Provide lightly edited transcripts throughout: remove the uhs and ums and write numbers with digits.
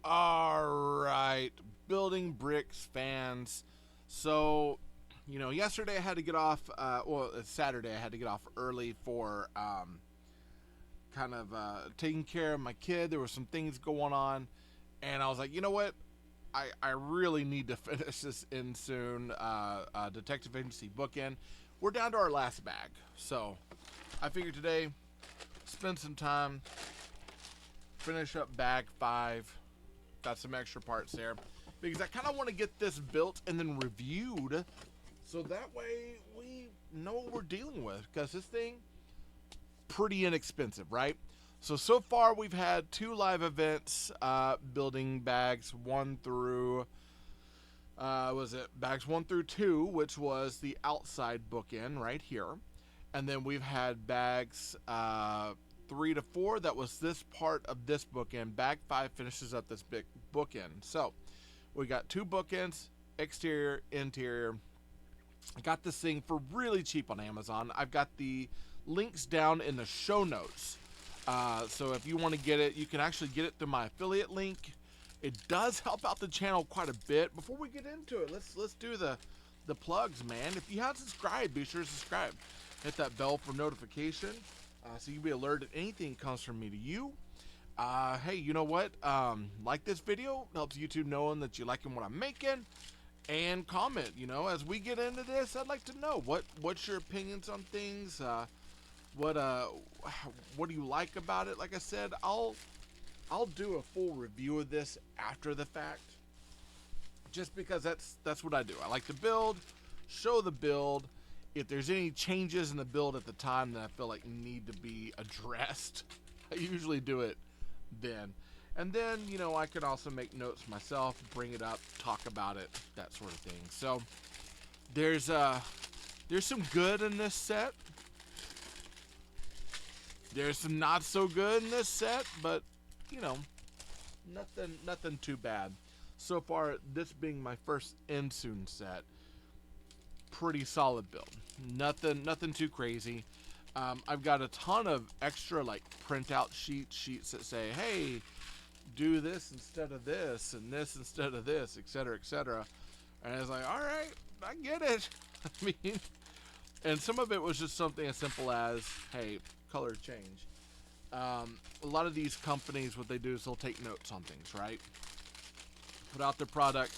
All right, building bricks fans. So, yesterday I had to get off. Well, it's Saturday. I had to get off early for kind of taking care of my kid. There were some things going on, and I was like, you know what? I really need to finish this Insoon Detective Agency bookend. We're down to our last bag, so I figured today spend some time, finish up bag 5. Got some extra parts there because I kind of want to get this built and then reviewed, so that way we know what we're dealing with. Because this thing pretty inexpensive, right? So far we've had 2 live events, building bags 1 through was it bags 1 through 2, which was the outside bookend right here, and then we've had bags 3 to 4. That was this part of this bookend. Bag 5 finishes up this big bookend. So we got 2 bookends, exterior, interior. I got this thing for really cheap on Amazon. I've got the links down in the show notes. So if you want to get it, you can actually get it through my affiliate link. It does help out the channel quite a bit. Before we get into it, let's do the plugs, man. If you haven't subscribed, be sure to subscribe. Hit that bell for notification, so you'll be alerted anything comes from me to you. Hey, you know what? Like this video, helps YouTube knowing that you liking what I'm making, and comment. As we get into this, I'd like to know what's your opinions on things. What do you like about it? Like I said, I'll do a full review of this after the fact, just because that's what I do. I like to build, show the build. If there's any changes in the build at the time that I feel like need to be addressed, I usually do it then. And then, I can also make notes myself, bring it up, talk about it, that sort of thing. So there's some good in this set. There's some not so good in this set, but nothing too bad. So far, this being my first Insoon set, pretty solid build. Nothing too crazy. I've got a ton of extra printout sheets that say, hey, do this instead of this and this instead of this, etc., etc. And it's like, all right, I get it. I mean, and some of it was just something as simple as, hey, color change. A lot of these companies, what they do is they'll take notes on things, right? Put out their product,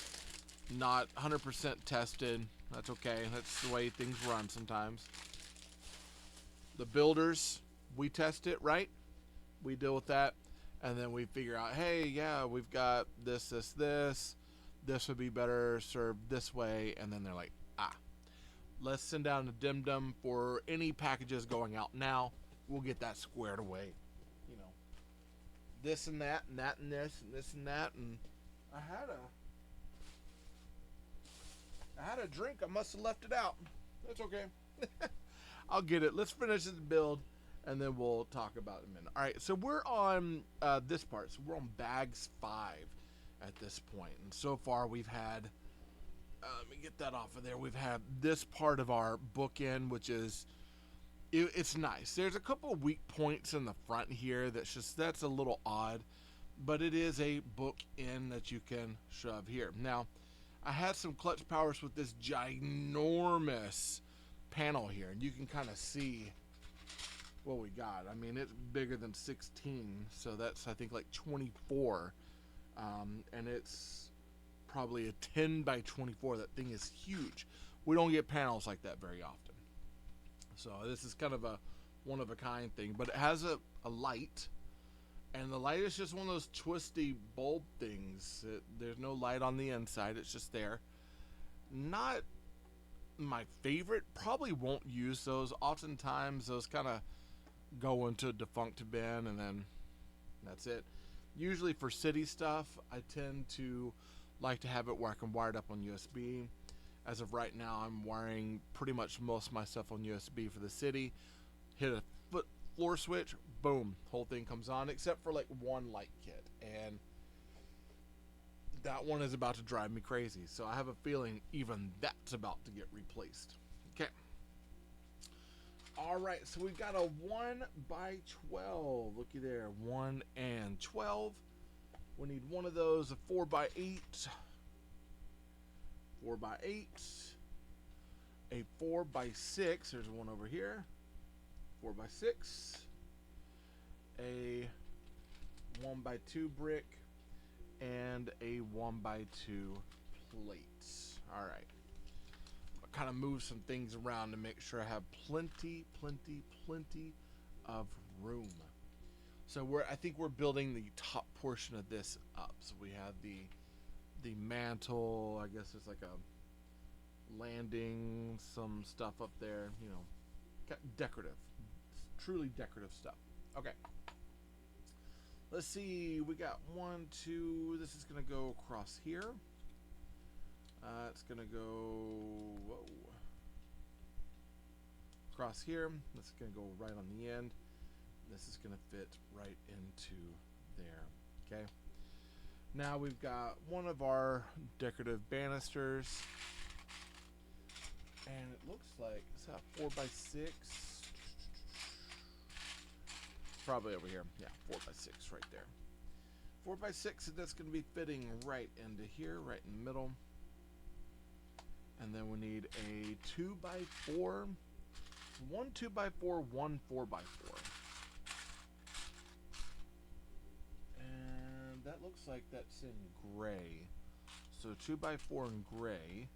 not 100% tested. That's okay. That's the way things run sometimes. The builders, we test it, right? We deal with that, and then we figure out, hey, yeah, we've got this. This would be better served this way, and then they're like, let's send down a dim-dum for any packages going out now. We'll get that squared away. This and that, and that and this, and this and that, and I had a drink. I must have left it out. That's okay. I'll get it. Let's finish this build, and then we'll talk about it in a minute. All right, so we're on this part. So we're on bags 5 at this point, and so far we've had. Let me get that off of there. We've had this part of our bookend, which is. It's nice. There's a couple of weak points in the front here that's a little odd, but it is a bookend that you can shove here. Now, I had some clutch powers with this ginormous panel here, and you can kind of see what we got. I mean, it's bigger than 16, so that's I think like 24, and it's probably a 10 by 24. That thing is huge. We don't get panels like that very often. So this is kind of a one-of-a-kind thing, but it has a light, and the light is just one of those twisty bulb things. There's no light on the inside. It's just there. Not my favorite. Probably won't use those. Oftentimes those kind of go into a defunct bin, and then that's it. Usually for city stuff, I tend to like to have it where I can wire it up on USB. As of right now, I'm wiring pretty much most of my stuff on USB for the city. Hit a floor switch, boom, whole thing comes on, except for like one light kit, and that one is about to drive me crazy. So I have a feeling even that's about to get replaced. Okay. All right, so we've got a 1 by 12. Looky there, 1 and 12. We need one of those, a 4x8, 4x8, a 4x6. There's one over here. 4x6, a 1x2 brick, and a 1x2 plate. All right. I'll kind of move some things around to make sure I have plenty of room. So I think we're building the top portion of this up. So we have the mantle. I guess it's like a landing, some stuff up there. You know, decorative, truly decorative stuff. Okay. Let's see. We got 1, 2. This is gonna go across here. It's gonna go across here. This is gonna go right on the end. This is gonna fit right into there. Okay. Now we've got one of our decorative banisters, and it looks like it's got 4x6. Probably over here. Yeah, 4x6 right there. 4x6, and that's going to be fitting right into here, right in the middle. And then we need a 2x4, one 2x4, one 4x4. And that looks like that's in gray. So 2x4 in gray.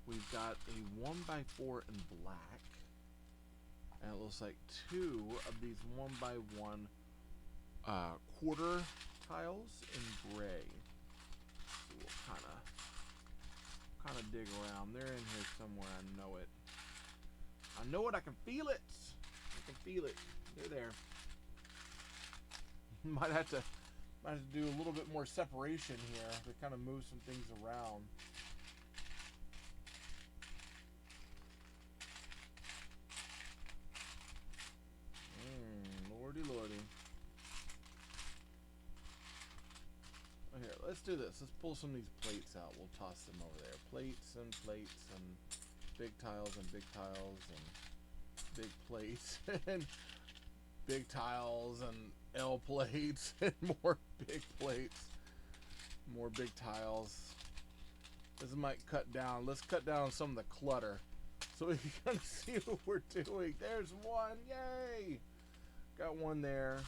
We've got a 1x4 in black. And it looks like 2 of these 1x1 quarter tiles in gray. So we'll kind of dig around. They're in here somewhere. I know it. I know it. I can feel it. I can feel it. They're there. Might have to do a little bit more separation here to kind of move some things around. Lordy. Here, let's do this. Let's pull some of these plates out. We'll toss them over there. Plates and big tiles and big tiles and big plates and big tiles and L plates and more big plates, more big tiles. This might cut down. Let's cut down some of the clutter so we can kind of see what we're doing. There's one. Yay! Got one there.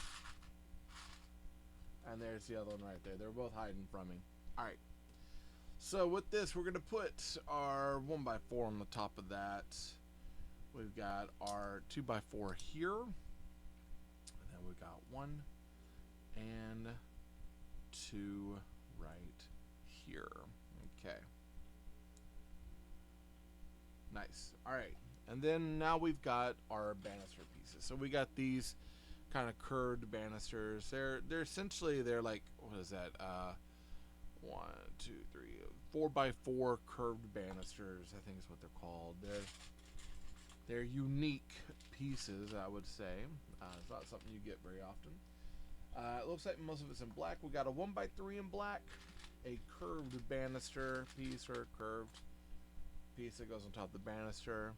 And there's the other one right there. They're both hiding from me. Alright. So with this, we're going to put our 1x4 on the top of that. We've got our 2x4 here. And then we've got 1 and 2 right here. Okay. Nice. Alright. And then now we've got our banister pieces. So we got these kind of curved banisters. They're essentially, they're like, what is that? 1, 2, 3, 4x4 curved banisters, I think is what they're called. They're unique pieces, I would say. It's not something you get very often. It looks like most of it's in black. We got a 1x3 in black, a curved banister piece, or a curved piece that goes on top of the banister.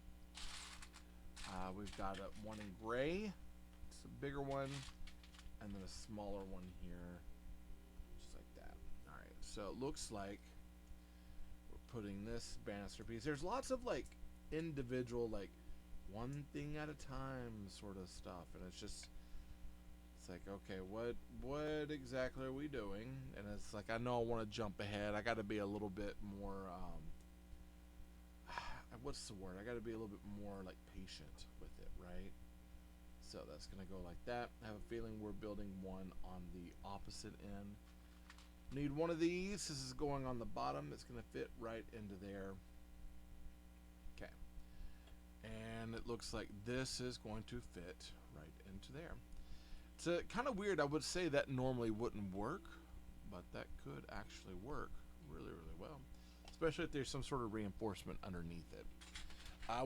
We've got one in gray. It's a bigger one, and then a smaller one here, just like that. Alright, so it looks like we're putting this banister piece. There's lots of like individual, like one thing at a time sort of stuff, and it's like, okay, what exactly are we doing? And it's like, I know I want to jump ahead. I got to be a little bit more what's the word? I got to be a little bit more like patient with it, right? So that's going to go like that. I have a feeling we're building one on the opposite end. Need one of these. This is going on the bottom. It's going to fit right into there. Okay. And it looks like this is going to fit right into there. It's kind of weird. I would say that normally wouldn't work, but that could actually work really, really well. Especially if there's some sort of reinforcement underneath it.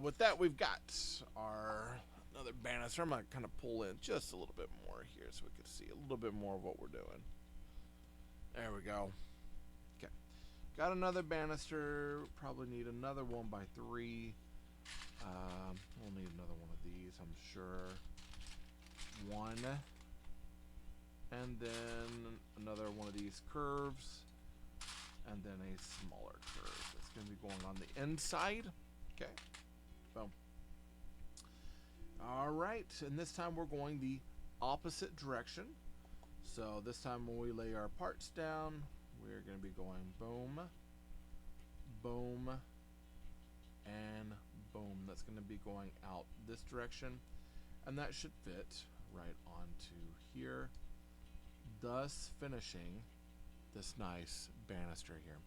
With that, we've got our another banister. I'm going to kind of pull in just a little bit more here so we can see a little bit more of what we're doing. There we go. Okay. Got another banister. Probably need another 1x3. We'll need another one of these, I'm sure. 1 and then another one of these curves, and then a smaller curve that's going to be going on the inside. Okay, boom. All right, and this time we're going the opposite direction. So this time when we lay our parts down, we're going to be going boom, boom, and boom. That's going to be going out this direction, and that should fit right onto here, thus finishing this nice banister here.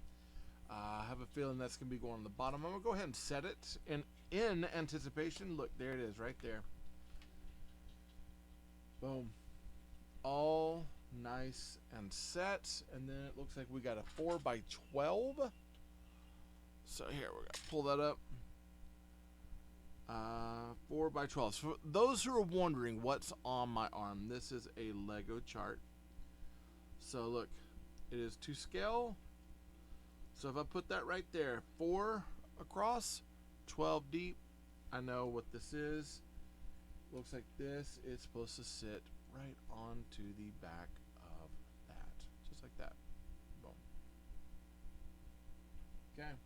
I have a feeling that's going to be going on the bottom. I'm going to go ahead and set it in anticipation. Look, there it is right there. Boom. All nice and set. And then it looks like we got a 4x12. So here, we're going to pull that up. 4x12. So for those who are wondering what's on my arm, this is a Lego chart. So look, it is to scale. So if I put that right there, 4 across, 12 deep, I know what this is. Looks like this is supposed to sit right onto the back of that. Just like that. Boom. Okay.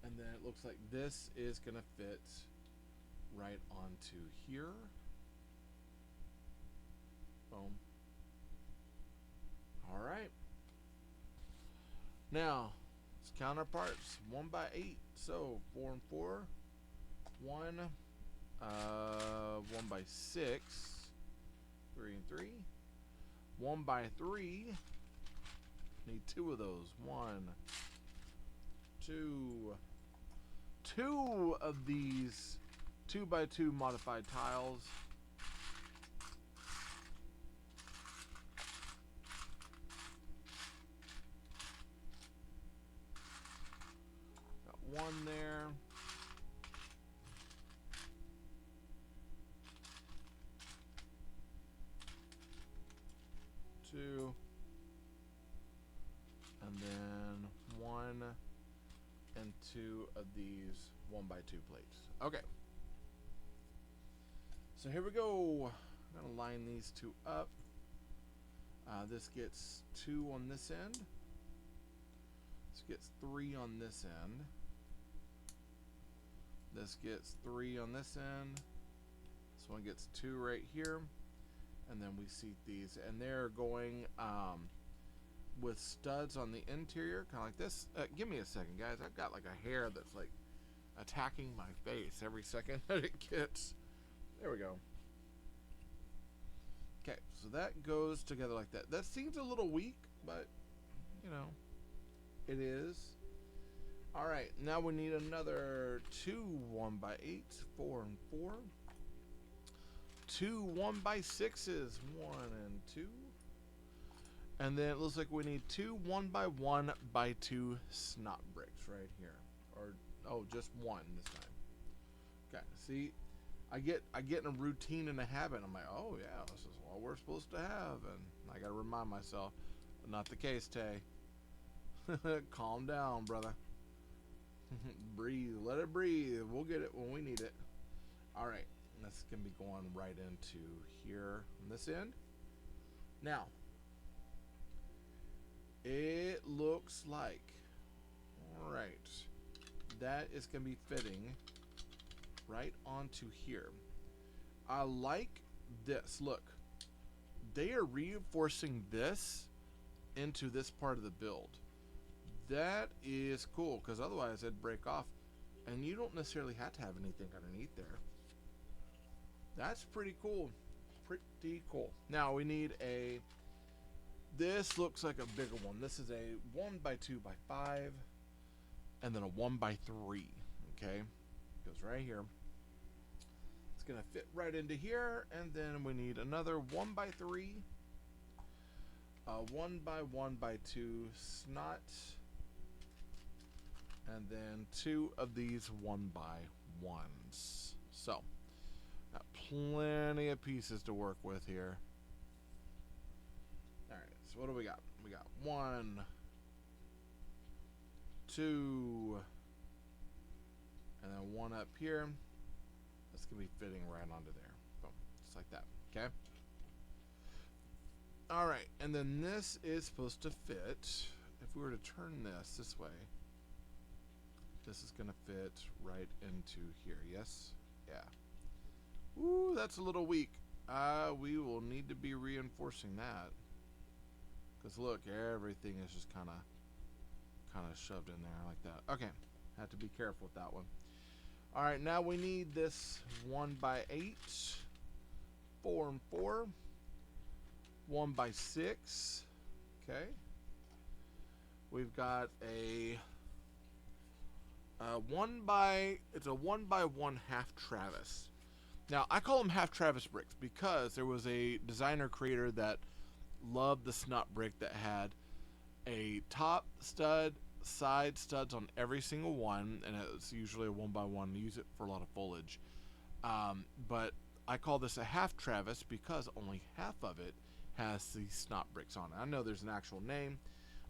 And then it looks like this is going to fit right onto here. Boom. All right. Now, let's count our parts. 1x8, so 4 and 4. 1, 1x6, 3 and 3. 1x3, need 2 of those. 1, 2. 2 of these 2x2 modified tiles. Got 1 there. 2, and then 1 and 2 of these 1x2 plates. Okay. So here we go. I'm gonna line these 2 up. This gets 2 on this end. This gets 3 on this end. This gets 3 on this end. This one gets 2 right here. And then we seat these, and they're going with studs on the interior, kind of like this. Give me a second, guys. I've got like a hair that's like attacking my face every second that it gets. There we go. Okay, so that goes together like that. That seems a little weak, but you know, it is. All right, now we need another 2 1x8s, 4 and 4. 2 1x6s, 1 and 2. And then it looks like we need 2 1x1x2 snot bricks right here. Or, oh, just 1 this time. Okay, see, I get in a routine and a habit. I'm like, oh yeah, this is what we're supposed to have. And I gotta remind myself, not the case, Tay. Calm down, brother. Breathe, let it breathe. We'll get it when we need it. All right. This can be going right into here on this end. Now, it looks like, all right, that is going to be fitting right onto here. I like this. Look, they are reinforcing this into this part of the build. That is cool, because otherwise it'd break off, and you don't necessarily have to have anything underneath there. That's pretty cool. Pretty cool. Now we need a, this looks like a bigger one. This is a 1x2x5 and then a 1x3. Okay. Goes right here. It's going to fit right into here. And then we need another 1x3, a 1x1x2 snot, and then 2 of these 1x1s. So, got plenty of pieces to work with here. Alright, so what do we got? We got 1, 2, and then 1 up here. That's going to be fitting right onto there. Boom. Just like that. Okay? All right, and then this is supposed to fit. If we were to turn this way, this is going to fit right into here. Yes? Yeah. Ooh, that's a little weak. We will need to be reinforcing that. Because look, everything is just kind of shoved in there like that. Okay, have to be careful with that one. All right, now we need this 1x8, 4 and 4, 1x6. Okay. We've got a it's a 1x1 half Travis. Now I call them half Travis bricks because there was a designer creator that loved the snot brick that had a top stud, side studs on every single one, and it's usually a 1x1. Use it for a lot of foliage. But I call this a half Travis because only half of it has these snot bricks on it. I know there's an actual name,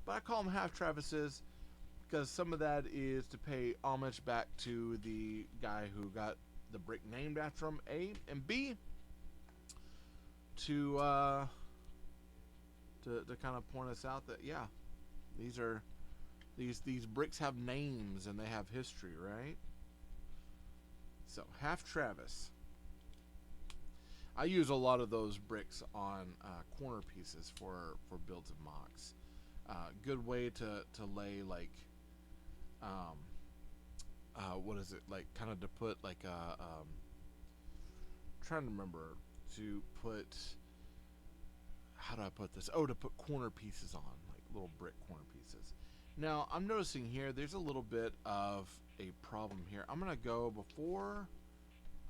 but I call them half Travises because some of that is to pay homage back to the guy who got the brick named after him, A, and B, to kind of point us out that yeah, these bricks have names and they have history, right? So half Travis. I use a lot of those bricks on corner pieces for builds and mocks. Good way to lay like what is it, like kind of to put like a trying to remember to put, how do I put this? Oh, to put corner pieces on, like little brick corner pieces. Now I'm noticing here there's a little bit of a problem here. I'm gonna go, before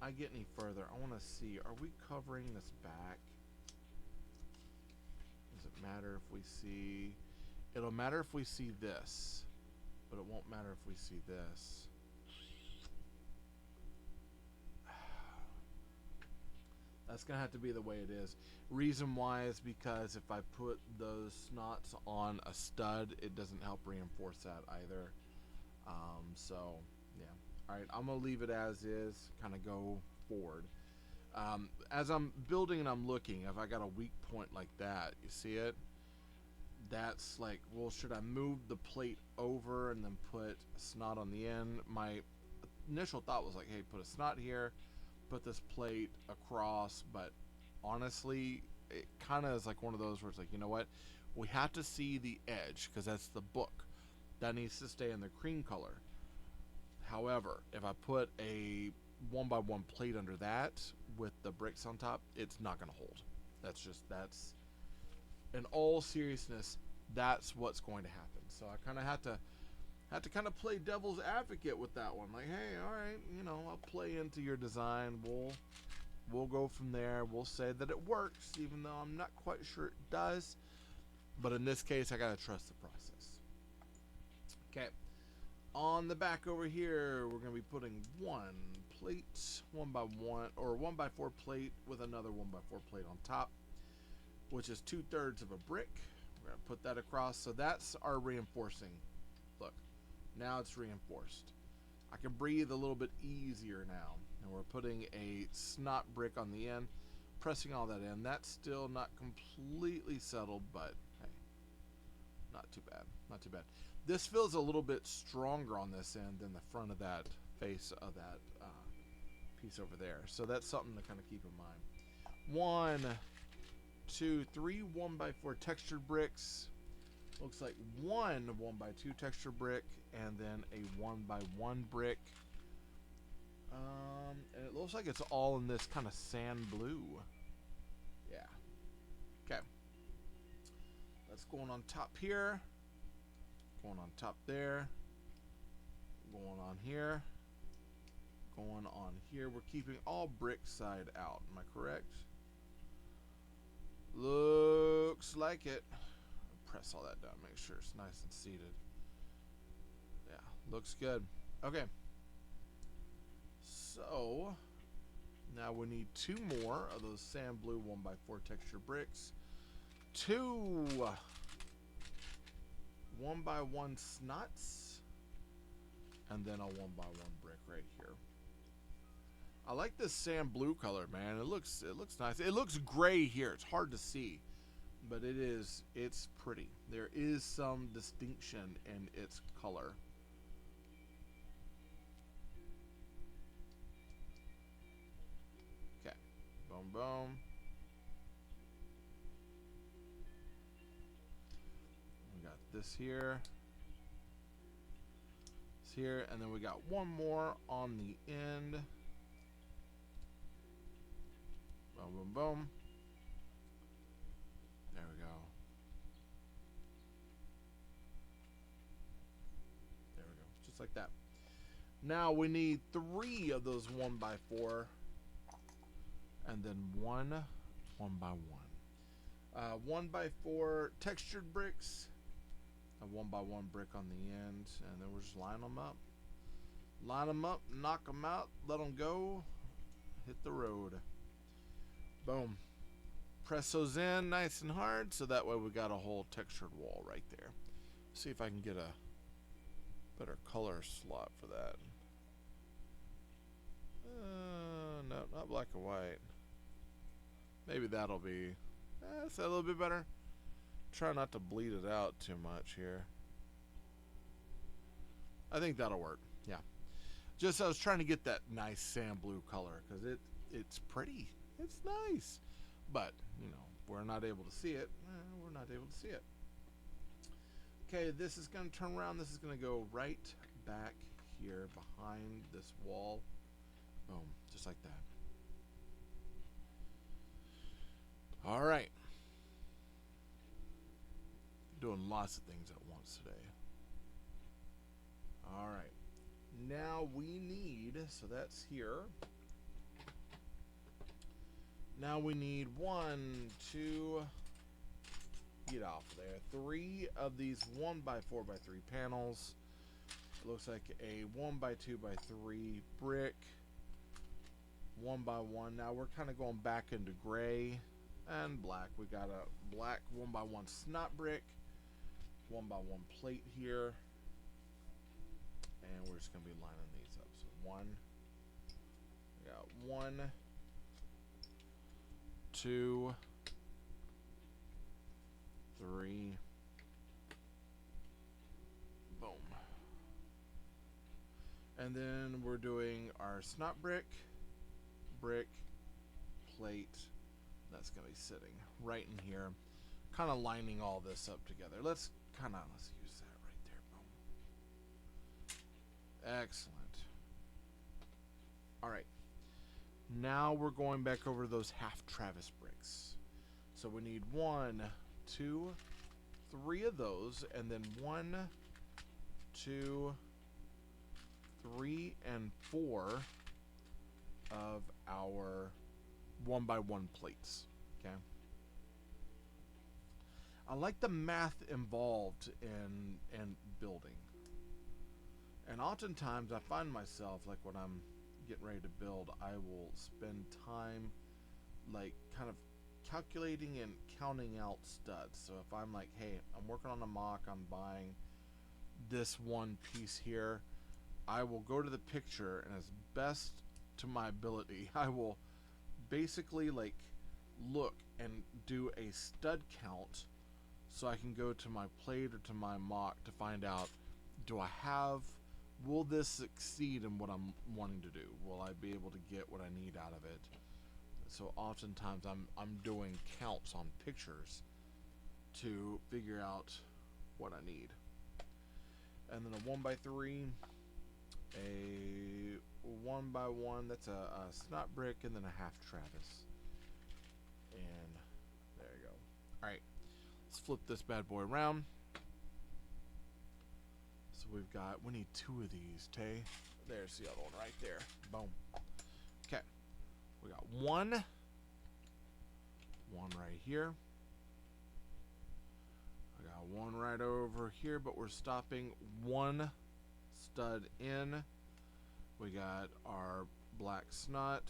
I get any further, I want to see, are we covering this back? Does it matter if we see? It'll matter if we see this, but it won't matter if we see this. That's gonna have to be the way it is. Reason why is because if I put those snots on a stud, it doesn't help reinforce that either. So yeah. All right, I'm gonna leave it as is. Kind of go forward. As I'm building and I'm looking, if I got a weak point like that, you see it? That's like, well, should I move the plate over and then put a snot on the end? My initial thought was like, hey, put a snot here, put this plate across, but honestly it kind of is like one of those where it's like, you know what, we have to see the edge because that's the book that needs to stay in the cream color. However, if I put a 1x1 plate under that with the bricks on top, it's not going to hold. That's in all seriousness, that's what's going to happen. So I kind of had to kind of play devil's advocate with that one. Like, hey, all right, you know, I'll play into your design. We'll go from there. We'll say that it works, even though I'm not quite sure it does. But in this case, I gotta trust the process. Okay. On the back over here, we're gonna be putting one plate, 1x1 or 1x4 plate with another 1x4 plate on top, which is 2/3 of a brick. We're gonna put that across. So that's our reinforcing. Look. Now it's reinforced. I can breathe a little bit easier now. And we're putting a snot brick on the end, pressing all that in. That's still not completely settled, but hey, not too bad. Not too bad. This feels a little bit stronger on this end than the front of that face of that piece over there. So that's something to kind of keep in mind. 1, 2, 3 1x4 textured bricks. Looks like one 1x2 texture brick and then a 1x1 brick. And it looks like it's all in this kind of sand blue. Yeah. Okay. That's going on top here. Going on top there. Going on here. Going on here. We're keeping all brick side out. Am I correct? Looks like it. Press all that down, make sure it's nice and seated. Yeah, looks good. Okay. So now we need 2 more of those sand blue 1x4 texture bricks. 2 1x1 snots. And then a 1x1 brick right here. I like this sand blue color, man. It looks nice. It looks gray here. It's hard to see. but it's pretty. There is some distinction in its color. Okay, boom, boom. We got this here. It's here, and then we got one more on the end. Boom, boom, boom. There we go. There we go. Just like that. Now we need 3 of those 1x4. And then one by one. 1x4 textured bricks. A 1x1 brick on the end. And then we'll just line them up. Line them up, knock them out, let them go. Hit the road. Boom. Press those in nice and hard, so that way we got a whole textured wall right there. See if I can get a better color slot for that. No, not black and white. Maybe that'll be is that a little bit better? Try not to bleed it out too much here. I think that'll work. Yeah. Just I was trying to get that nice sand blue color because it's pretty. It's nice. But, you know, we're not able to see it. We're not able to see it. Okay, this is going to turn around. This is going to go right back here behind this wall. Boom, just like that. All right. Doing lots of things at once today. All right. Now we need, so that's here. Now we need 1, 2, get off there. 3 of these 1x4x3 panels. It looks like a 1x2x3 brick. 1x1. Now we're kind of going back into gray and black. We got a black 1x1 snot brick. 1x1 plate here. And we're just going to be lining these up. So 1. We got 1. 2, 3, boom. And then we're doing our snot brick, plate. That's going to be sitting right in here, kind of lining all this up together. Let's use that right there. Boom. Excellent. All right. Now we're going back over those half Travis bricks. So we need 1, 2, 3 of those, and then 1, 2, 3, and 4 of our 1x1 plates. Okay. I like the math involved in building. And oftentimes I find myself, like when I'm getting ready to build, I will spend time like kind of calculating and counting out studs. So if I'm like, hey, I'm working on a mock, I'm buying this one piece here, I will go to the picture and as best to my ability, I will basically like look and do a stud count so I can go to my plate or to my mock to find out, will this succeed in what I'm wanting to do? Will I be able to get what I need out of it? So oftentimes I'm doing counts on pictures to figure out what I need. And then a 1x3, a 1x1, that's a snot brick, and then a half Travis. And there you go. Alright, let's flip this bad boy around. So we need 2 of these, Tay. There's the other one right there. Boom. Okay. We got one right here. I got one right over here, but we're stopping 1 stud in. We got our black snot,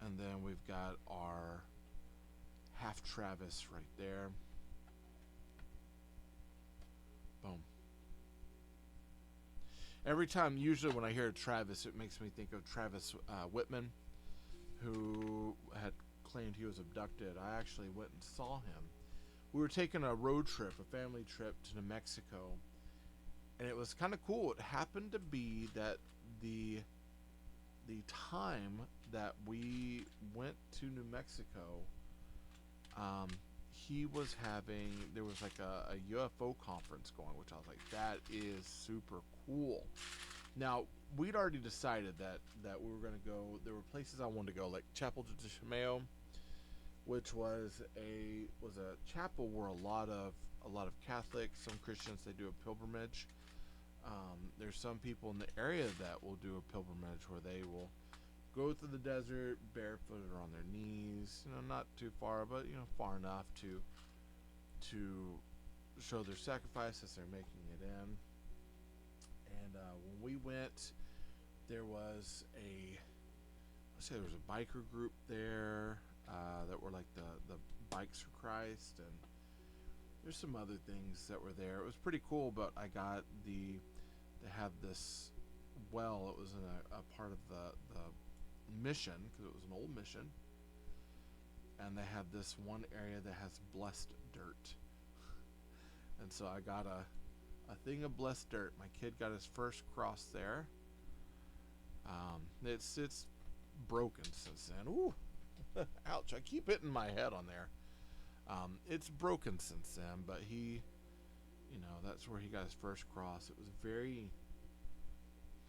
and then we've got our half Travis right there. Boom. Every time, usually when I hear Travis, it makes me think of Travis Whitman, who had claimed he was abducted. I actually went and saw him we were taking a road trip, a family trip to New Mexico, and it was kind of cool. It happened to be that the time that we went to New Mexico, he was having, there was like a UFO conference going, which I was like, that is super cool. Now, we'd already decided that we were going to go, there were places I wanted to go, like Chapel de Chameo, which was a chapel where a lot of Catholics, some Christians, they do a pilgrimage. There's some people in the area that will do a pilgrimage where they will go through the desert barefooted or on their knees, not too far, but far enough to show their sacrifice as they're making it in. And when we went, there was there was a biker group there that were like the Bikes for Christ, and there's some other things that were there. It was pretty cool, but I got they had this well. It was in a part of the mission, because it was an old mission, and they had this one area that has blessed dirt. And so I got a thing of blessed dirt. My kid got his first cross there. It's broken since then. Ooh, ouch! I keep hitting my head on there. It's broken since then, but he, that's where he got his first cross. It was very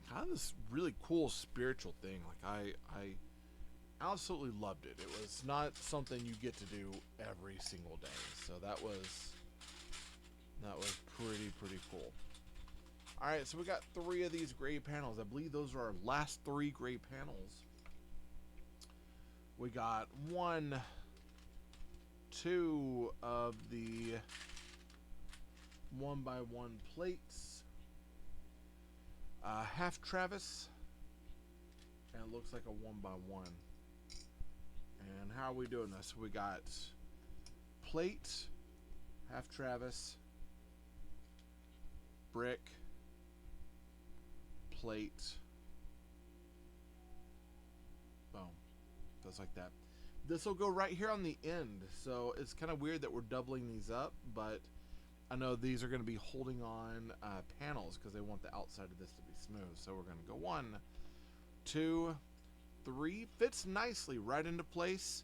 kind of this really cool spiritual thing. Like I absolutely loved it. It was not something you get to do every single day, so that was pretty cool. All right, so we got 3 of these gray panels. I believe those are our last 3 gray panels. We got 1, 2 of the 1x1 plates. Half Travis, and it looks like a 1x1. And how are we doing this? We got plate, half Travis, brick, plate, boom, just like that. This will go right here on the end, so it's kind of weird that we're doubling these up, but I know these are going to be holding on panels because they want the outside of this to be smooth. So we're going to go 1, 2, 3. Fits nicely right into place.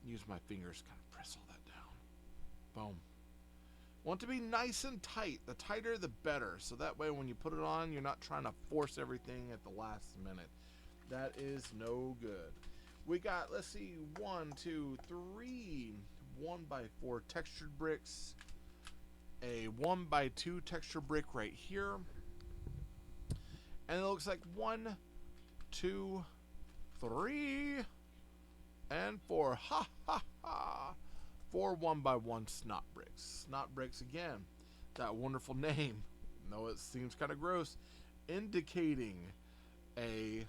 Use my fingers, kind of press all that down. Boom. Want to be nice and tight. The tighter, the better. So that way when you put it on, you're not trying to force everything at the last minute. That is no good. We got, let's see, 1, 2, 3 1x4 textured bricks. A 1x2 texture brick right here, and it looks like 1, 2, 3, and 4. Ha ha ha! 4 1x1 snot bricks. Snot bricks again. That wonderful name, though it seems kind of gross, indicating a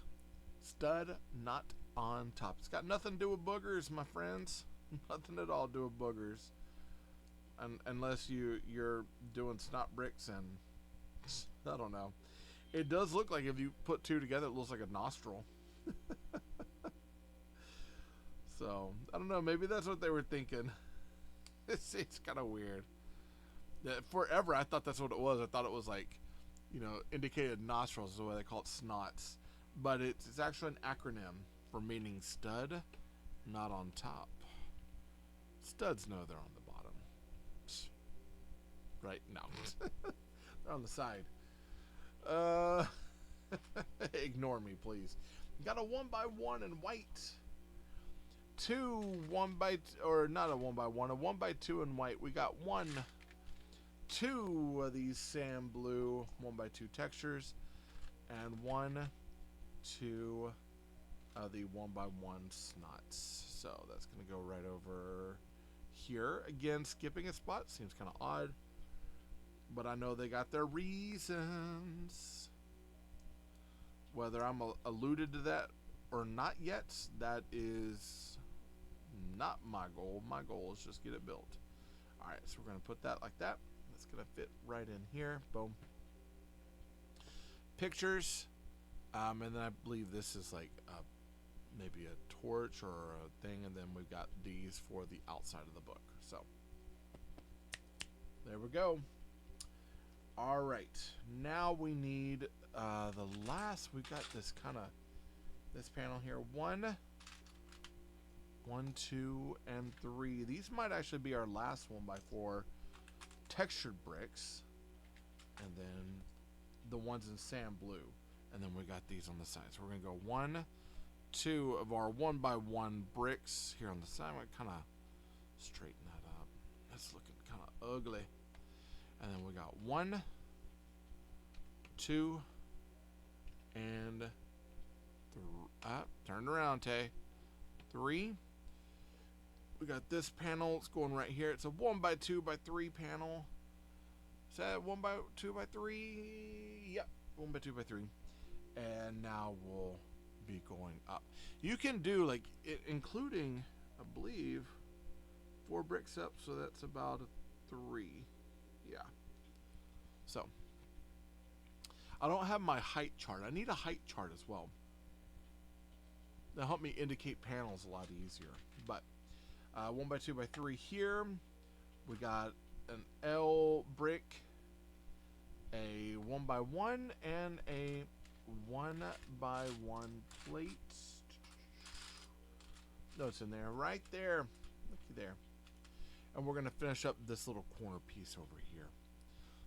stud not on top. It's got nothing to do with boogers, my friends. Nothing at all to do with boogers. Unless you're doing snot bricks, and I don't know. It does look like if you put 2 together, it looks like a nostril. So I don't know. Maybe that's what they were thinking. It's kind of weird. Forever, I thought that's what it was. I thought it was like, indicated nostrils is the way they call it, snots. But it's actually an acronym for meaning stud, not on top. Studs know they're on the bottom. Right? No. They're on the side. Ignore me, please. Got a 1x1 in white. 2 or not a 1x1, a 1x2 in white. We got 1, 2 of these sand blue 1x2 textures, and 1, 2 of the 1x1 snots. So that's gonna go right over here. Again, skipping a spot seems kind of odd, but I know they got their reasons. Whether I'm alluded to that or not yet, that is not my goal. My goal is just get it built. Alright, so we're going to put that like that. That's going to fit right in here. Boom. Pictures. And then I believe this is like maybe a torch or a thing. And then we've got these for the outside of the book. So There we go. All right, now we need the last. We got this this panel here. One, 2, and 3. These might actually be our last 1x4 textured bricks, and then the ones in sand blue, and then we got these on the side. So we're gonna go 1, 2 of our 1x1 bricks here on the side. I'm gonna kind of straighten that up. That's looking kind of ugly. And then we got 1, 2, and turn around, Tay. 3. We got this panel. It's going right here. It's a 1x2x3 panel. Is that 1x2x3? Yep, 1x2x3. And now we'll be going up. You can do like it, including, I believe, 4 bricks up, so that's about a 3. Yeah. So I don't have my height chart. I need a height chart as well. That'll help me indicate panels a lot easier. But 1x2x3 here. We got an L brick, a 1x1, and a 1x1 plate. No, it's in there, right there. Looky there. And we're gonna finish up this little corner piece over here.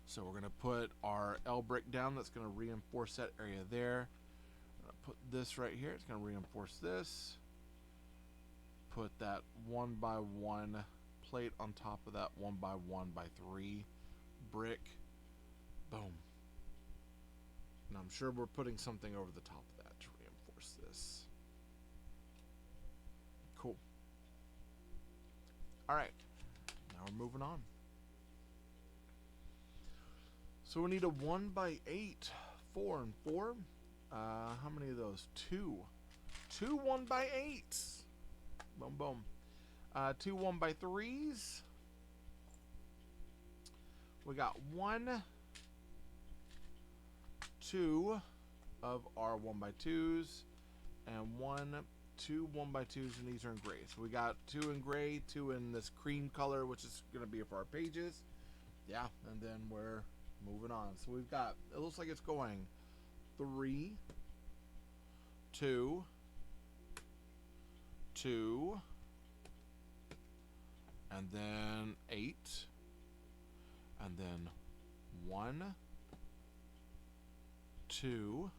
So we're gonna put our L brick down. That's gonna reinforce that area there. Put this right here. It's gonna reinforce this. Put that 1x1 plate on top of that 1x1x3 brick. Boom. And I'm sure we're putting something over the top of that to reinforce this. Cool. All right. Now we're moving on. So we need a 1x8, 4 and 4. How many of those? 2. 2 1x8s. Boom, boom. 2 1x3s. We got 1, 2 of our 1x2s, and 1, 2 1x2s, and these are in gray. So we got 2 in gray, 2 in this cream color, which is going to be for our pages. Yeah, and then we're moving on. So we've got, it looks like it's going 3, 2, 2, and then 8, and then 1, 2,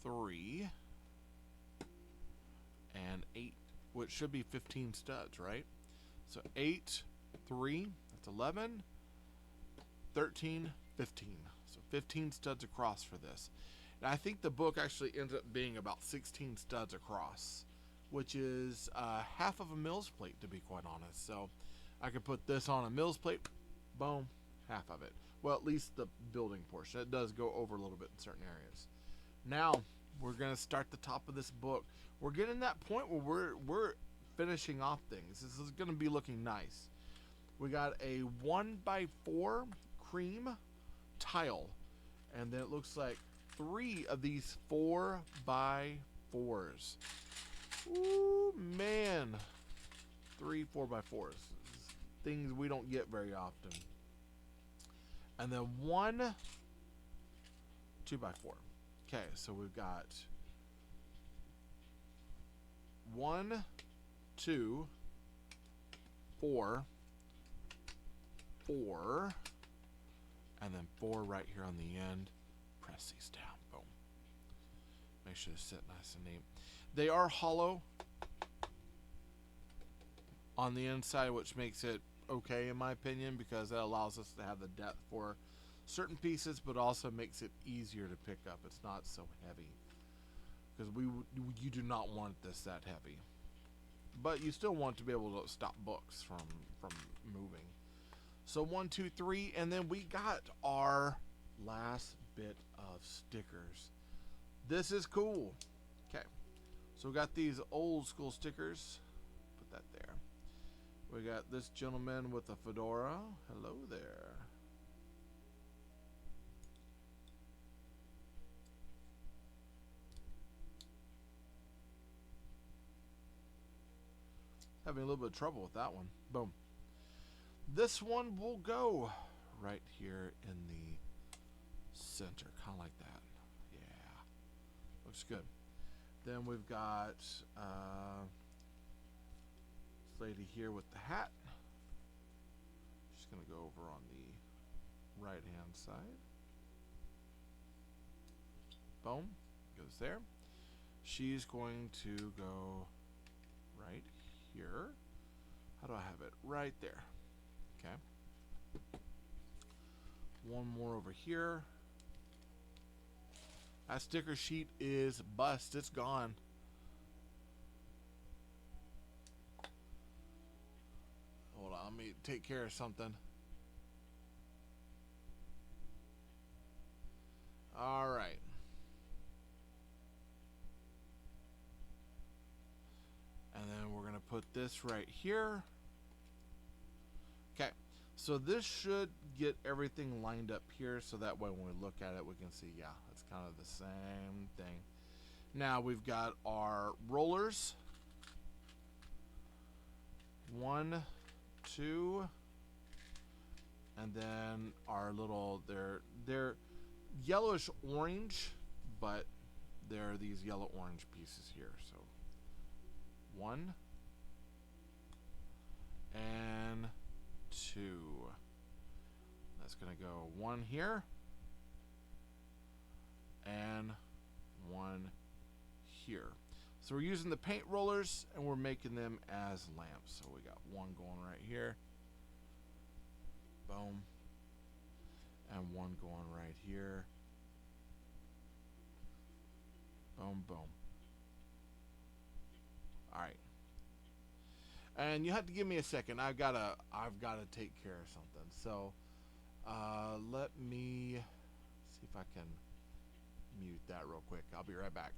3, and 8, which should be 15 studs, right? So 8, 3, that's 11, 13, 15. So 15 studs across for this. And I think the book actually ends up being about 16 studs across, which is half of a mill's plate, to be quite honest. So I could put this on a mill's plate, boom, half of it. Well, at least the building portion. It does go over a little bit in certain areas. Now we're going to start the top of this book. We're getting that point where we're finishing off things. This is going to be looking nice. We got a 1x4 cream tile, and then it looks like 3 of these 4x4s. Ooh, man. 3 4x4s. Things we don't get very often. And then 1 2x4. Okay, so we've got 1, 2, 4, 4, and then 4 right here on the end. Press these down. Boom. Make sure they sit nice and neat. They are hollow on the inside, which makes it okay in my opinion, because that allows us to have the depth for certain pieces, but also makes it easier to pick up. It's not so heavy, because you do not want this that heavy, but you still want to be able to stop books from moving. So 1, 2, 3, and then we got our last bit of stickers. This is cool. Okay, so we got these old school stickers. Put that there. We got this gentleman with a fedora. Hello there. Having a little bit of trouble with that one. Boom. This one will go right here in the center, kind of like that. Yeah, looks good. Then we've got this lady here with the hat. She's going to go over on the right hand side. Boom, goes there. She's going to go right here. How do I have it? Right there. Okay. One more over here. That sticker sheet is bust. It's gone. Hold on, let me take care of something. All right. And then we're going to put this right here. Okay. So this should get everything lined up here so that way when we look at it, we can see, yeah, it's kind of the same thing. Now we've got our rollers. 1, 2, and then our little, they're yellowish orange, but they're these yellow orange pieces here. So 1 and 2. That's going to go 1 here and 1 here. So we're using the paint rollers and we're making them as lamps. So we got 1 going right here. Boom. And 1 going right here. Boom, boom. All right. And you have to give me a second. I've got to take care of something. So let me see if I can mute that real quick. I'll be right back.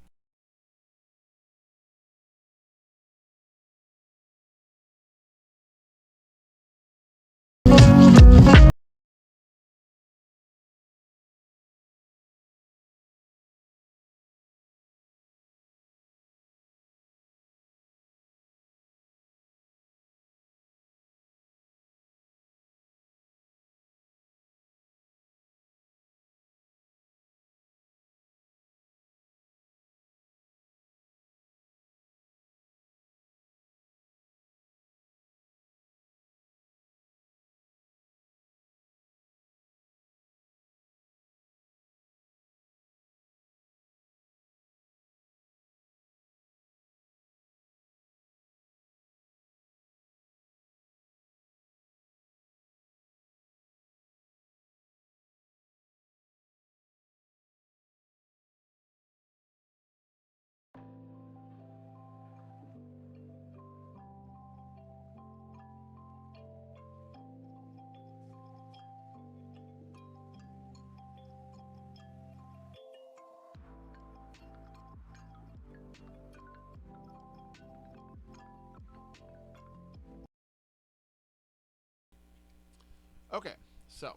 Okay, so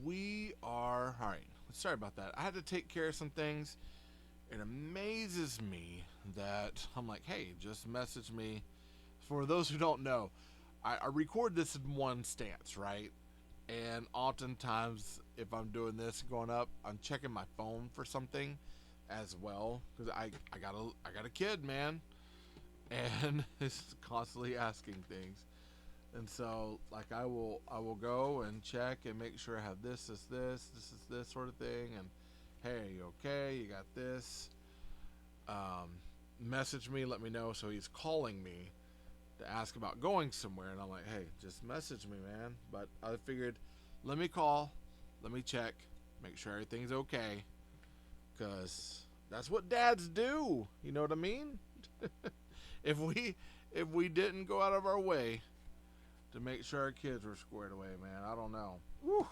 we are all right. Sorry about that. I had to take care of some things. It amazes me that I'm like, hey, just message me. For those who don't know, I record this in one stance, right? And oftentimes, if I'm doing this going up, I'm checking my phone for something as well because I got a kid, man, and it's constantly asking things. And so, like, I will go and check and make sure I have this sort of thing. And hey, you okay? You got this? Um, Message me, let me know. So he's calling me to ask about going somewhere, and I'm like, hey, just message me, man. But I figured, let me call, let me check, make sure everything's okay, because that's what dads do. You know what I mean? if we didn't go out of our way to make sure our kids were squared away, man, I don't know. Woo.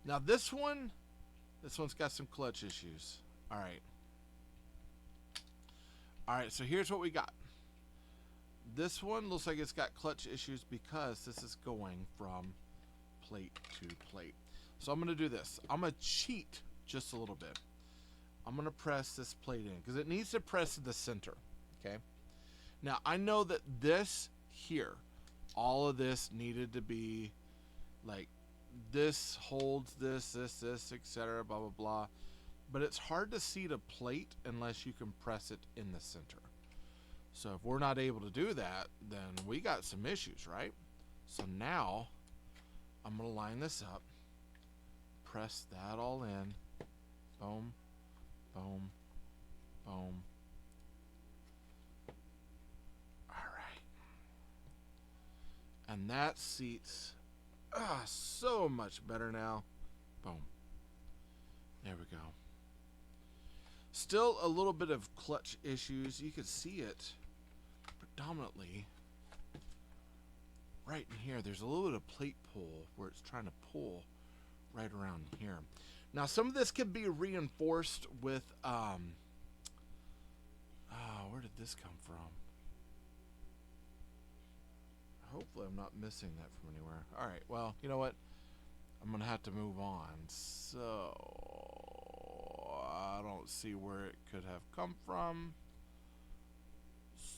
Now this one's got some clutch issues. All right. All right. So here's what we got. This one looks like it's got clutch issues because this is going from plate to plate. So I'm going to do this. I'm going to cheat just a little bit. I'm going to press this plate in because it needs to press in the center. Okay. Now I know that this here All of this needed to be like this holds this, etc. Blah blah blah. But it's hard to seat a plate unless you can press it in the center. So if we're not able to do that, then we got some issues, right? So now I'm going to line this up, press that all in, boom, boom, boom. All right. And that seats so much better now. Boom. There we go. Still a little bit of clutch issues. You can see it predominantly right in here. There's a little bit of plate pull where it's trying to pull right around here. Now some of this can be reinforced with where did this come from? Hopefully I'm not missing that from anywhere. Alright, well, you know what? I'm gonna have to move on. So I don't see where it could have come from.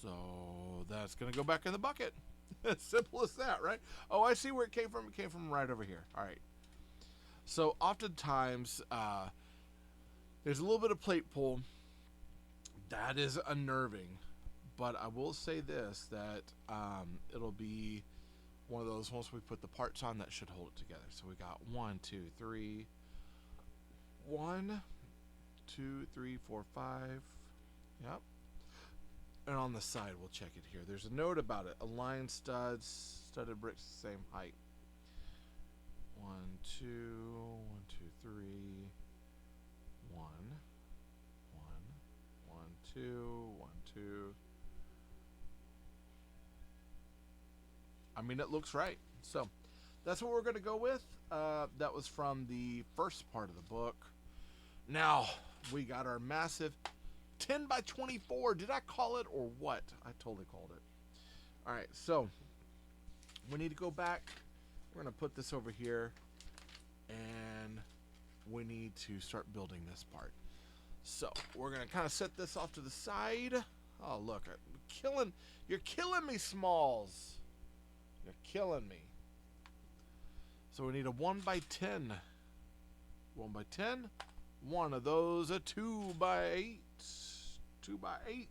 So that's gonna go back in the bucket. As simple as that, right? Oh, I see where it came from. It came from right over here. All right. So oftentimes there's a little bit of plate pull. That is unnerving. But I will say this, that it'll be one of those, once we put the parts on, that should hold it together. So we got 1, 2, 3. 1, 2, 3, 4, 5. Yep. And on the side, we'll check it here. There's a note about it. Aligned studs, studded bricks, same height. 1, 2, 1, 2, 3. 1, 1, 1, 2, 1, 2. I mean, it looks right. So that's what we're going to go with. That was from the first part of the book. Now we got our massive 10 by 24. Did I call it or what? I totally called it. All right, so we need to go back. We're going to put this over here, and we need to start building this part. So we're going to kind of set this off to the side. Oh, look, you're killing me, Smalls. You're killing me. So we need a 1 by 10. 1 by 10. One of those, a 2 by 8. 2 by 8.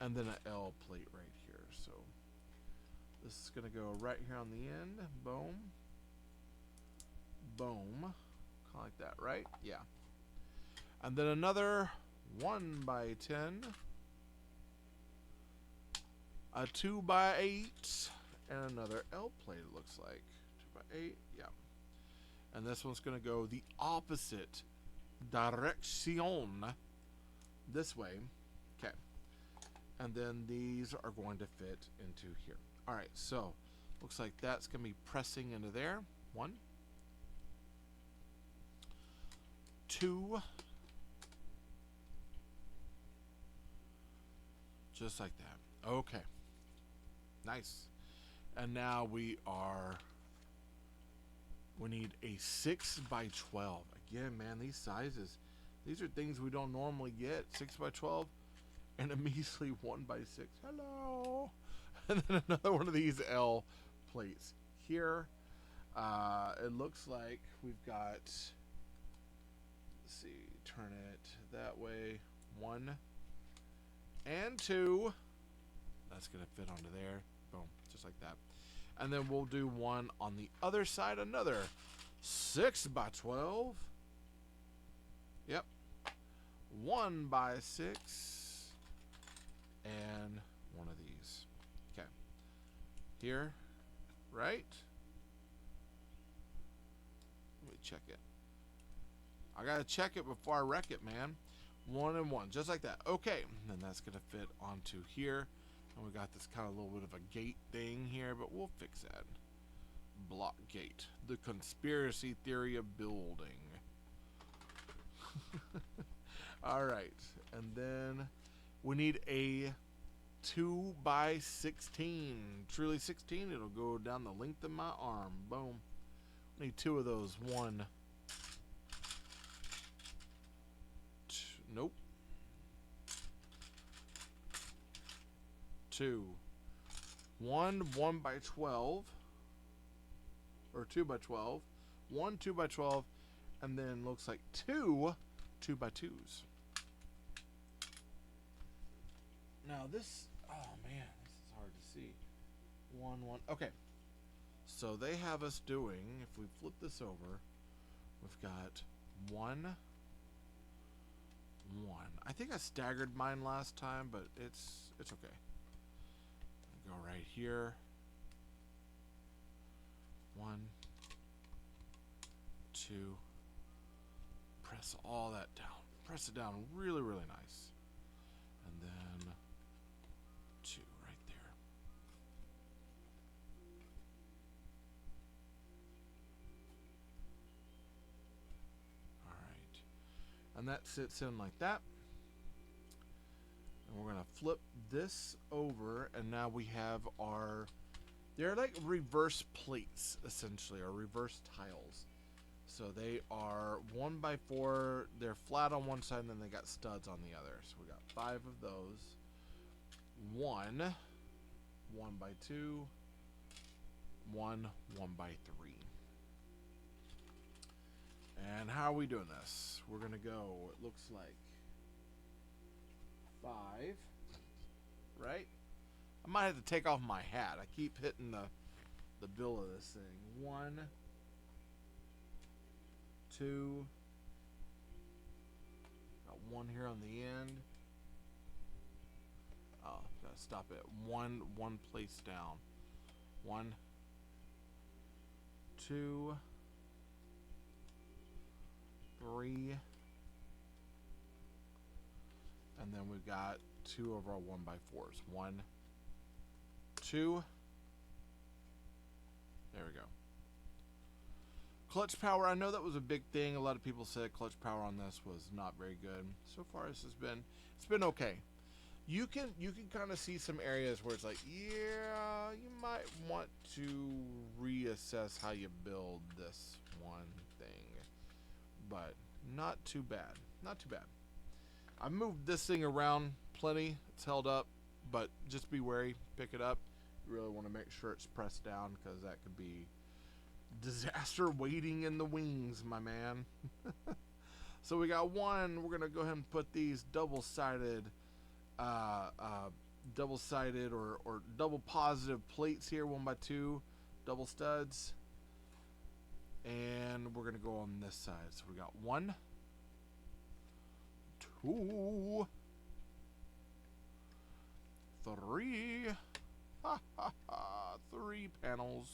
And then an L plate right here. So this is going to go right here on the end. Boom. Boom. Kind of like that, right? Yeah. And then another 1 by 10. A 2 by 8. And another L plate, it looks like. 2 by 8. Yeah. And this one's going to go the opposite direction. This way. Okay. And then these are going to fit into here. Alright, so looks like that's going to be pressing into there. 1, 2. Just like that. Okay. Nice. And now we need a 6 by 12. Again, man, these sizes, these are things we don't normally get. 6 by 12 and a measly 1 by 6. Hello. And then another one of these L plates here. It looks like we've got, let's see, turn it that way. 1 and 2. That's going to fit onto there. Boom, just like that. And then we'll do one on the other side, another 6 by 12. Yep. 1 by 6. And one of these. Okay. Here. Right? Let me check it. I gotta check it before I wreck it, man. 1 and 1. Just like that. Okay. And then that's gonna fit onto here. And we got this kind of little bit of a gate thing here, but we'll fix that. Block gate. The conspiracy theory of building. Alright. And then we need a 2 by 16. Truly 16. It'll go down the length of my arm. Boom. We need 2 of those. 1. 2. Nope. 2. one 1x12, or 2x12, one 2x12, and then looks like two 2x2s. Now this, oh man, this is hard to see. One. Okay, so they have us doing, if we flip this over, we've got one. I think I staggered mine last time, but it's okay. Go right here. 1, 2. Press all that down. Press it down really, really nice. And then 2 right there. All right. And that sits in like that. And we're going to flip this over, and now we have our, they're like reverse plates, essentially, or reverse tiles. So they are 1x4, they're flat on one side, and then they got studs on the other. So we got 5 of those. 1, 1x2, 1, 1x3. And how are we doing this? We're going to go, it looks like 5, right? I might have to take off my hat. I keep hitting the bill of this thing. 1, 2, got 1 here on the end. Oh, gotta stop it. One place down. 1, 2, 3. And then we've got 2 of our 1x4s. 1, 2. There we go. Clutch power. I know that was a big thing. A lot of people said clutch power on this was not very good. So far, it's been okay. You can kind of see some areas where it's like, yeah, you might want to reassess how you build this one thing, but not too bad. Not too bad. I moved this thing around plenty. It's held up, but just be wary. Pick it up. You really want to make sure it's pressed down, because that could be disaster waiting in the wings, my man. So we got 1. We're gonna go ahead and put these double-sided or double positive plates here, 1x2, double studs, and we're gonna go on this side. So we got 1, 2, 3. 3 panels.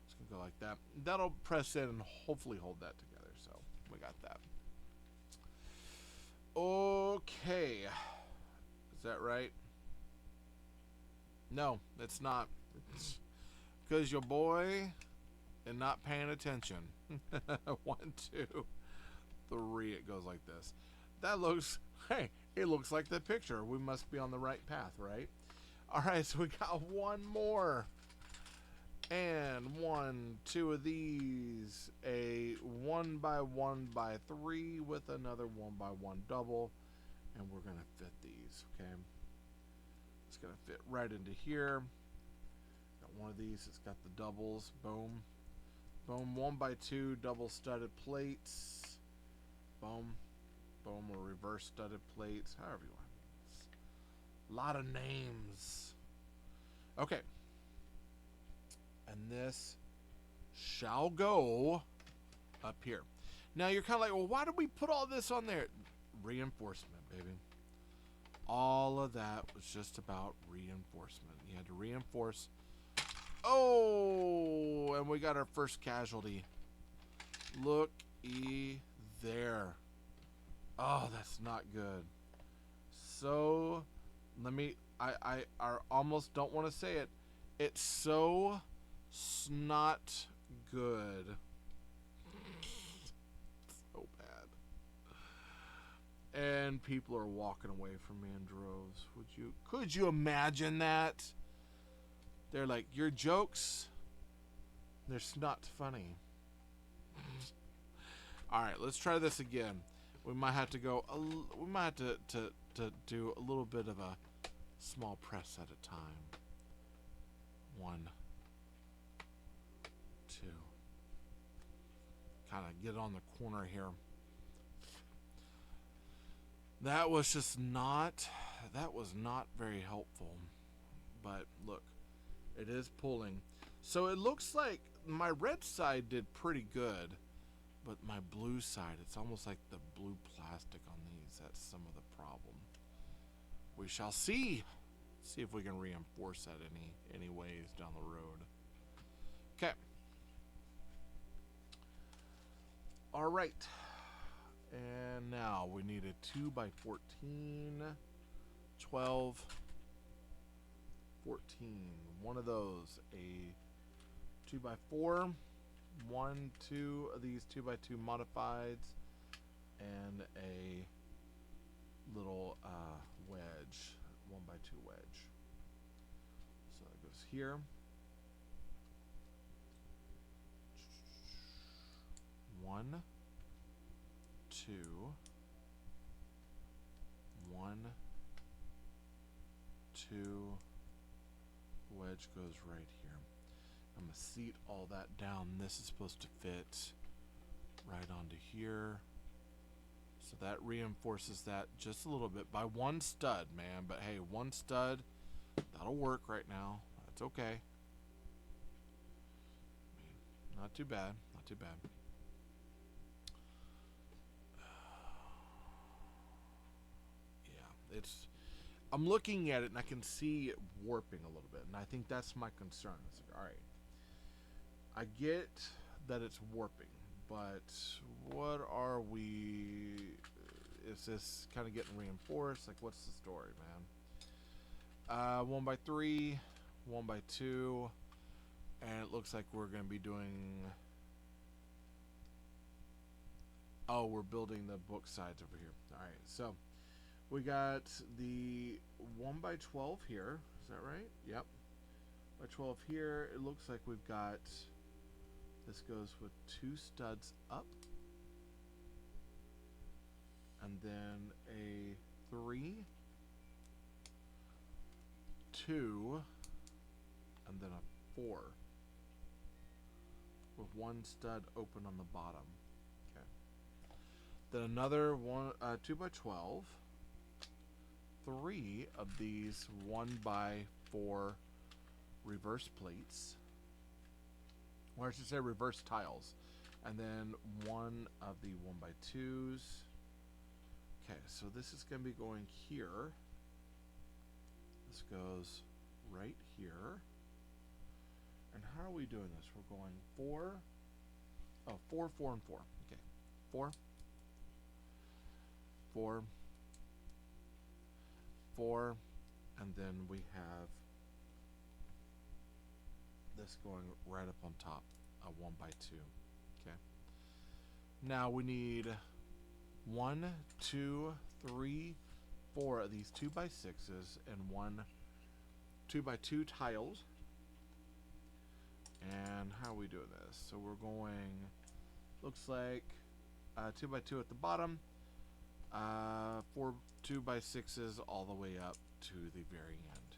It's gonna go like that. That'll press in and hopefully hold that together. So we got that. Okay. Is that right? No, it's not. Because your boy is not paying attention. 1, 2, 3. It goes like this. That looks, hey, it looks like the picture. We must be on the right path, right? All right, so we got 1 more. And 1, 2 of these. A 1x1x3 with another 1x1 double. And we're going to fit these, okay? It's going to fit right into here. Got 1 of these. It's got the doubles. Boom. Boom. 1x2 double studded plates. Boom. Boom. Or reverse studded plates. However you want. A lot of names. Okay. And this shall go up here. Now you're kind of like, well, why did we put all this on there? Reinforcement, baby. All of that was just about reinforcement. You had to reinforce. Oh, and we got our first casualty. Look-y there. Oh, that's not good. So, I almost don't want to say it. It's so snot good. So bad. And people are walking away from me in droves. Could you imagine that? They're like, your jokes, they're not funny. All right, let's try this again. We might have to go. We might have to do a little bit of a small press at a time. kind of get on the corner here. That was not very helpful. But look, it is pulling. So it looks like my red side did pretty good, but my blue side, it's almost like the blue plastic on these. That's some of the problem. We shall see. See if we can reinforce that any ways down the road. Okay. All right. And now we need a 2 by 14, 12, 14. One of those. A 2 by 4. 1, 2 of these 2 by 2 modifieds. And a little wedge. 1 by 2 wedge. So that goes here. 1, 2, 1, 2, wedge goes right here. I'm going to seat all that down. This is supposed to fit right onto here. So that reinforces that just a little bit by one stud, man. But hey, one stud, that'll work right now. That's okay. I mean, not too bad. Not too bad. I'm looking at it and I can see it warping a little bit, and I think that's my concern. It's like, all right, I get that it's warping, but what are we? Is this kind of getting reinforced? Like, what's the story, man? 1 by 3, 1 by 2, and it looks like we're going to be doing. Oh, we're building the book sides over here. All right, so. We got the 1 by 12 here. Is that right? Yep. By 12 here. It looks like we've got. This goes with 2 studs up. And then a 3. 2. And then a 4. With 1 stud open on the bottom. Okay. Then another 2 by 12. 3 of these 1 by 4 reverse plates, or I should say reverse tiles, and then 1 of the 1 by 2s. Okay, so this is going to be going here. This goes right here. And how are we doing this? We're going 4. Oh, 4, 4, and 4. Okay, 4, 4. 4, and then we have this going right up on top, a 1 by 2. Okay. Now we need 1, 2, 3, 4 of these 2 by 6s and 1 2 by 2 tiles. And how are we doing this? So we're going. Looks like 2 by 2 at the bottom. 4 2 by 6s all the way up to the very end.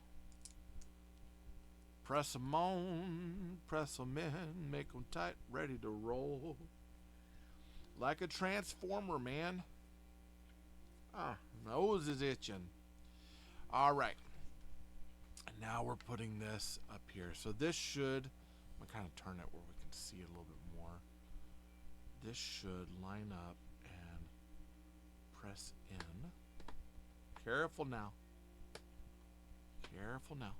Press them on, press them in, make them tight, ready to roll. Like a transformer, man. Ah, nose is itching. All right. And now we're putting this up here. So this should, I'm going to kind of turn it where we can see it a little bit more. This should line up and press in. Careful now. Careful now.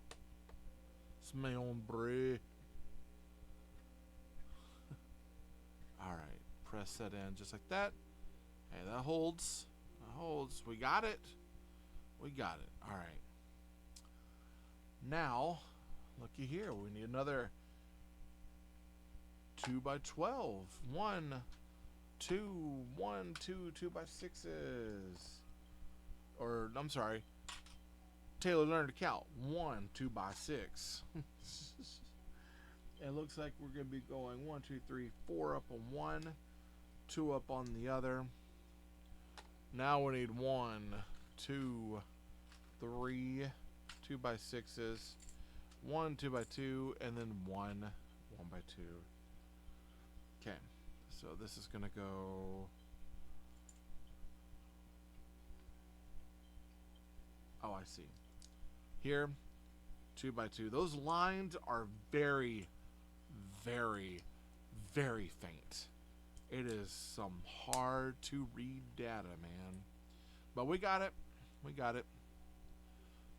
It's my own brie. Alright. Press that in just like that. Hey, that holds. That holds. We got it. We got it. Alright. Now, looky here. We need another 2 by 12. 1, 2, 1, 2, 2 by 6s. Or, I'm sorry. Taylor learned to count. 1, 2 by 6. It looks like we're going to be going 1, 2, 3, 4 up on one, 2 up on the other. Now we need 1, 2, 3, 2 by 6s, 1, 2 by 2, and then 1, 1 by 2. Okay, so this is gonna go. Oh, I see. Here, 2 by 2. Those lines are very, very, very faint. It is some hard to read data, man. But we got it. We got it.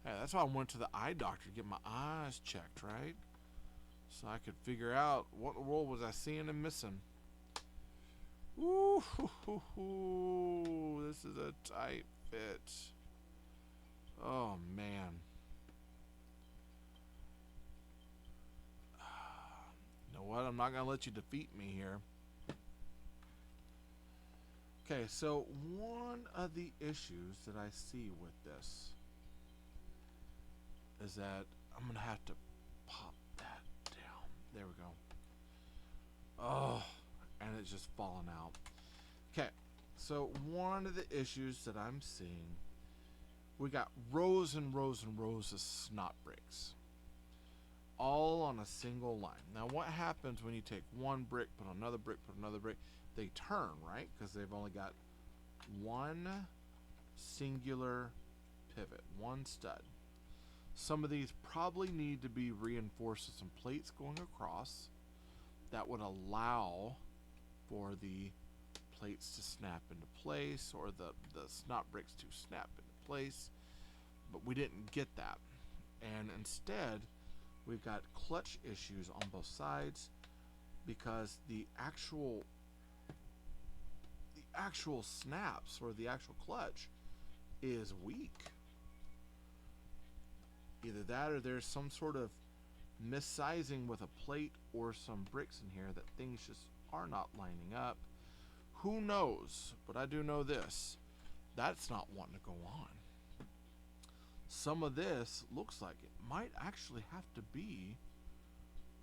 Hey, that's why I went to the eye doctor to get my eyes checked, right? So I could figure out what in the world was I seeing and missing. Ooh, this is a tight fit. Oh, man. You know what? I'm not going to let you defeat me here. Okay, so one of the issues that I see with this is that I'm going to have to pop that down. There we go. Oh, and it's just falling out. Okay, so one of the issues that I'm seeing, we got rows and rows and rows of snot bricks, all on a single line. Now, what happens when you take one brick, put another brick, put another brick? They turn, right? Because they've only got one singular pivot, one stud. Some of these probably need to be reinforced with some plates going across that would allow for the plates to snap into place, or the snot bricks to snap into place. But we didn't get that. And instead, we've got clutch issues on both sides because the actual snaps, or the actual clutch, is weak. Either that, or there's some sort of missizing with a plate or some bricks in here that things just are not lining up. Who knows? But I do know this. That's not wanting to go on. Some of this looks like it might actually have to be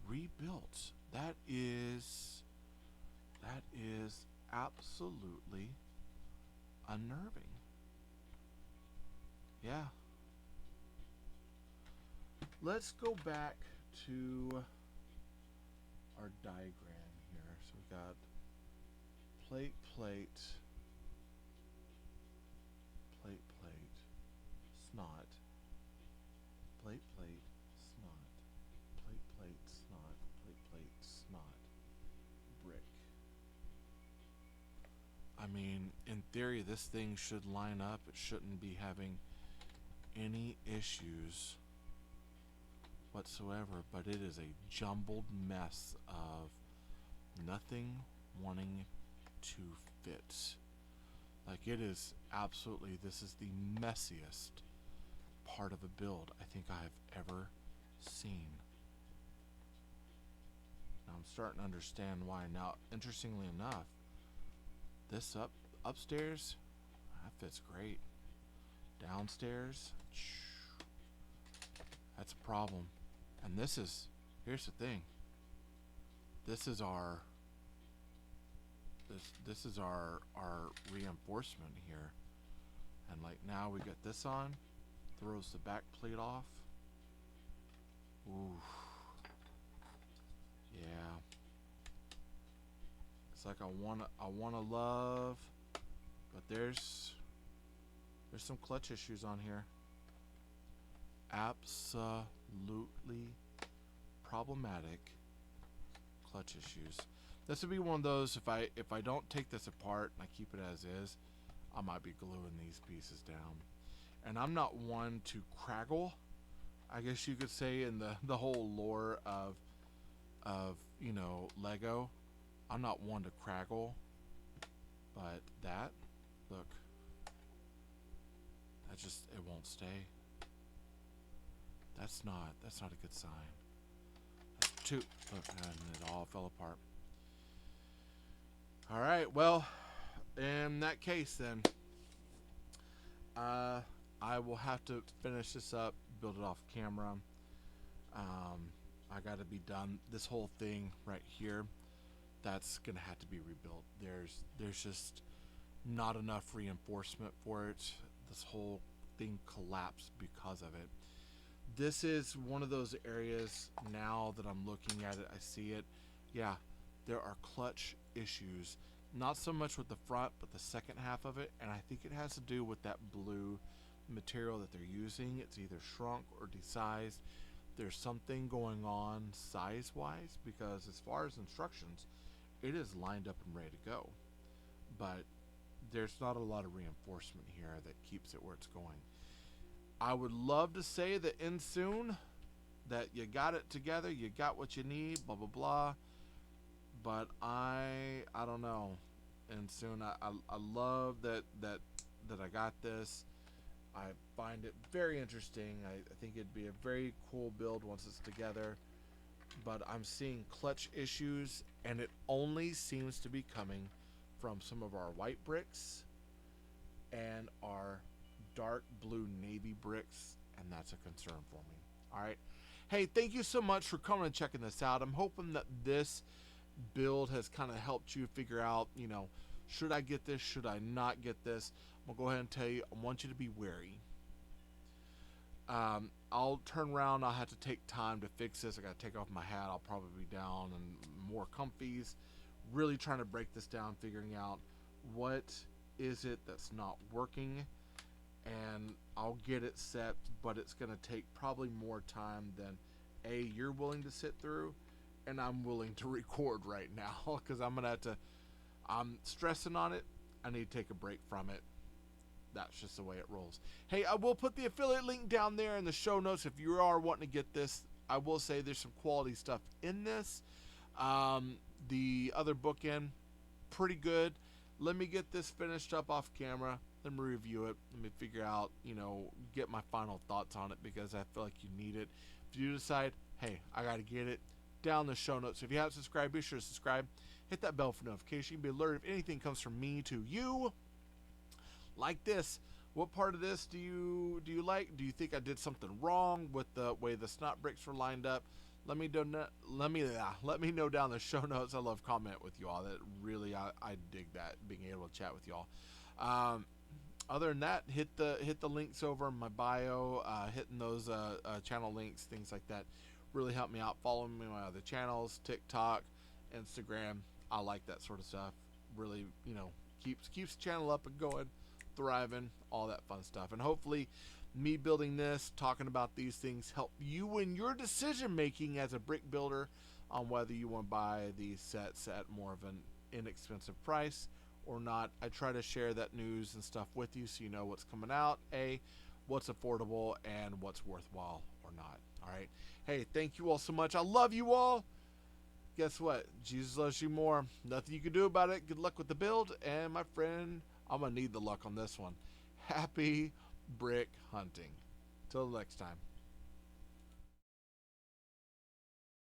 rebuilt. That is absolutely unnerving. Yeah. Let's go back to our diagram here. So we got plate, plate, plate, plate, snot, plate, plate, snot, plate, plate, snot, plate, plate, snot, brick. I mean, in theory, this thing should line up. It shouldn't be having any issues whatsoever, but it is a jumbled mess of nothing wanting to fit. Like, it is absolutely, this is the messiest part of a build I think I've ever seen. Now I'm starting to understand why. Now, interestingly enough, this upstairs, that fits great. Downstairs, that's a problem. And this is, here's the thing. This is our reinforcement here. And like now we get this on, throws the back plate off. Ooh. Yeah. It's like I wanna love, but there's some clutch issues on here. Absolutely problematic clutch issues. This would be one of those, if I don't take this apart and I keep it as is, I might be gluing these pieces down. And I'm not one to craggle, I guess you could say, in the whole lore of you know, Lego. I'm not one to craggle, but that, look, that just, it won't stay. That's not a good sign. That's two. Look, and it all fell apart. All right, well, in that case then, I will have to finish this up, build it off camera. I got to be done. This whole thing right here, that's gonna have to be rebuilt. There's just not enough reinforcement for it. This whole thing collapsed because of it. This is one of those areas now that I'm looking at it, I see it. Yeah, there are clutch issues, not so much with the front, but the second half of it, and I think it has to do with that blue material that they're using. It's either shrunk or desized. There's something going on size-wise, because as far as instructions, it is lined up and ready to go. But there's not a lot of reinforcement here that keeps it where it's going. I would love to say that Insoon, that you got it together, you got what you need, blah blah blah. But I don't know. Insoon, I love that I got this. I find it very interesting. I think it'd be a very cool build once it's together. But I'm seeing clutch issues, and it only seems to be coming from some of our white bricks and our dark blue navy bricks, and that's a concern for me. All right. Hey, thank you so much for coming and checking this out. I'm hoping that this build has kind of helped you figure out, should I get this? Should I not get this? I'm going to go ahead and tell you, I want you to be wary. I'll turn around. I'll have to take time to fix this. I got to take off my hat. I'll probably be down and more comfies. Really trying to break this down, figuring out what is it that's not working. And I'll get it set, but it's going to take probably more time than you're willing to sit through, and I'm willing to record right now, because I'm stressing on it. I need to take a break from it. That's just the way it rolls. Hey, I will put the affiliate link down there in the show notes if you are wanting to get this. I will say there's some quality stuff in this. The other bookend, pretty good. Let me get this finished up off camera. Let me review it. Let me figure out, get my final thoughts on it, because I feel like you need it. If you decide, hey, I got to get it, down in the show notes. If you haven't subscribed, be sure to subscribe. Hit that bell for notification. You can be alerted if anything comes from me to you. Like this. What part of this do you like? Do you think I did something wrong with the way the snot bricks were lined up? Let me know down in the show notes. I love comment with you all. That really, I dig that, being able to chat with y'all. Other than that, hit the links over in my bio, hitting those channel links, things like that, really help me out. Follow me on my other channels, TikTok, Instagram. I like that sort of stuff. Really, keeps the channel up and going, thriving, all that fun stuff. And hopefully me building this, talking about these things, help you in your decision making as a brick builder on whether you want to buy these sets at more of an inexpensive price or not. I try to share that news and stuff with you so you know what's coming out, what's affordable, and what's worthwhile or not. All right. Hey, thank you all so much. I love you all. Guess what? Jesus loves you more. Nothing you can do about it. Good luck with the build. And my friend, I'm going to need the luck on this one. Happy brick hunting. Till next time.